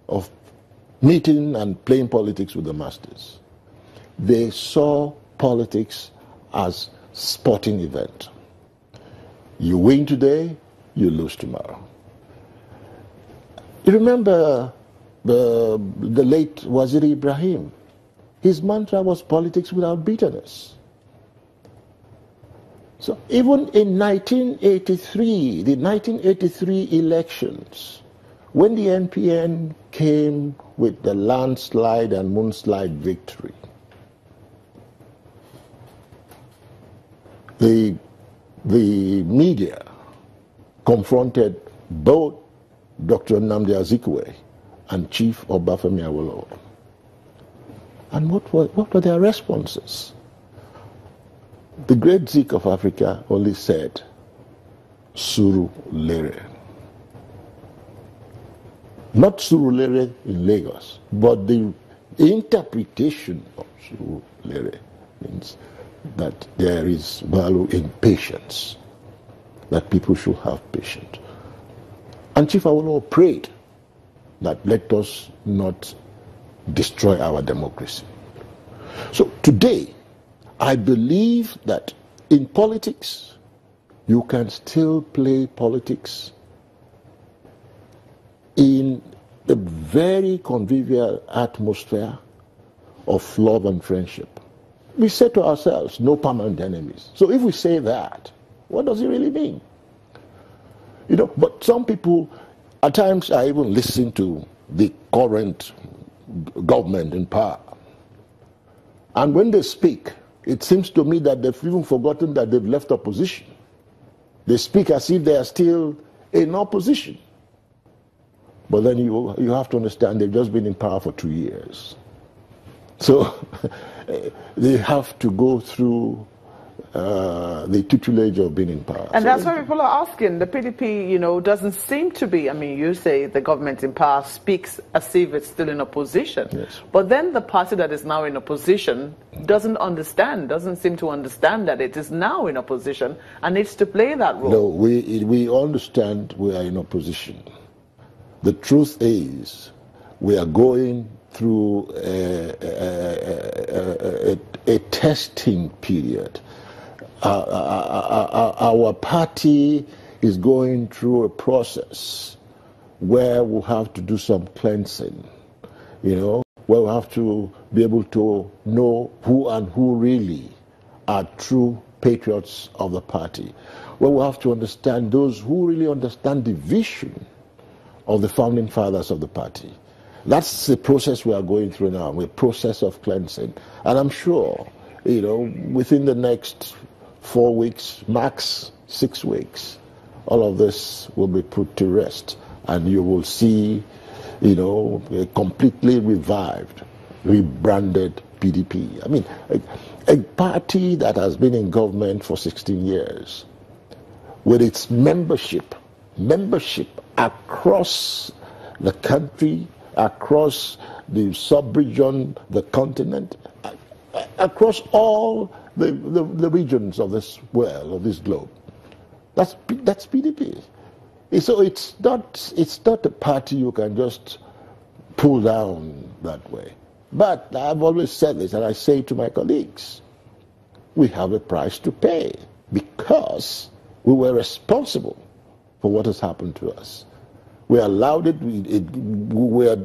of meeting and playing politics with the masters. They saw politics as sporting event. You win today, you lose tomorrow. You remember the late Waziri Ibrahim. His mantra was politics without bitterness. So even in 1983, the 1983 elections, when the NPN came with the landslide and moonslide victory, the media confronted both Dr. Nnamdi Azikiwe and Chief Obafemi Awolowo. And what were their responses? The great Zik of Africa only said, Surulere. Not Surulere in Lagos, but the interpretation of Surulere means that there is value in patience, that people should have patience. And Chief Awolowo prayed that let us not destroy our democracy. So today, I believe that in politics, you can still play politics in a very convivial atmosphere of love and friendship. We say to ourselves, no permanent enemies. So if we say that, what does it really mean? You know, but some people, at times I even listen to the current government in power. And when they speak, it seems to me that they've even forgotten that they've left opposition. They speak as if they are still in opposition. But then you have to understand they've just been in power for 2 years. So they have to go through the tutelage of being in power. And so that's why people are asking. The PDP, you know, doesn't seem to be, I mean, you say the government in power speaks as if it's still in opposition. Yes. But then the party that is now in opposition doesn't seem to understand that it is now in opposition and needs to play that role. No, we understand we are in opposition. The truth is we are going through a testing period. Our party is going through a process where we'll have to do some cleansing, you know, where we'll have to be able to know who really are true patriots of the party, where we'll have to understand those who really understand the vision of the founding fathers of the party. That's the process we are going through now, a process of cleansing. And I'm sure, you know, within the next 4 weeks, max 6 weeks, all of this will be put to rest. And you will see, you know, a completely revived, rebranded PDP. I mean, a party that has been in government for 16 years, with its membership across the country, across the sub-region, the continent, across all the regions of this world, of this globe. That's PDP. So it's not a party you can just pull down that way. But I've always said this, and I say to my colleagues, we have a price to pay because we were responsible for what has happened to us. We allowed it, we were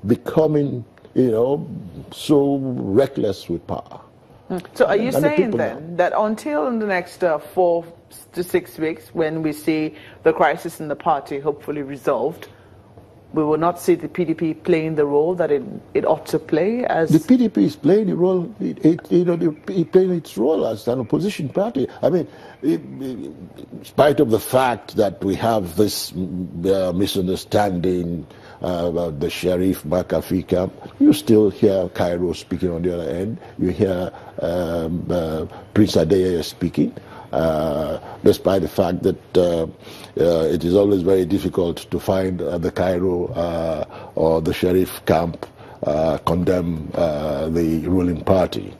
becoming, you know, so reckless with power. So are you saying then that until in the next 4 to 6 weeks, when we see the crisis in the party hopefully resolved, we will not see the PDP playing the role that it ought to play? As the PDP is playing the role, it's playing its role as an opposition party. I mean, in spite of the fact that we have this misunderstanding about the Sheriff McAfee camp, you still hear Cairo speaking on the other end. You hear Prince Adeyeye speaking. Despite the fact that it is always very difficult to find the Cairo or the Sheriff camp condemn the ruling party,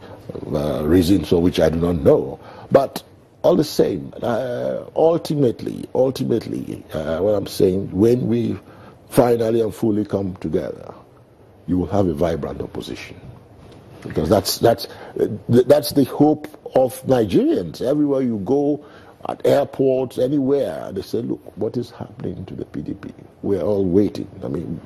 reasons for which I do not know. But all the same, ultimately, what I'm saying, when we finally and fully come together, you will have a vibrant opposition. Because that's the hope of Nigerians. Everywhere you go, at airports, anywhere, they say, look, what is happening to the PDP? We're all waiting. I mean,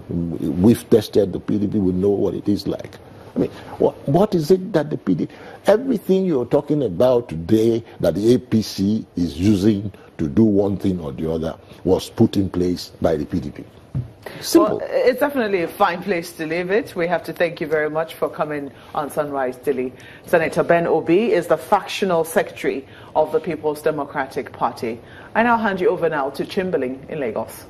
we've tested the PDP, we know what it is like. I mean, what is it that the PDP, everything you're talking about today that the APC is using to do one thing or the other was put in place by the PDP. Simple. Well, it's definitely a fine place to leave it. We have to thank you very much for coming on Sunrise Daily. Senator Ben Obi is the factional secretary of the People's Democratic Party. I now hand you over now to Chamberlain in Lagos.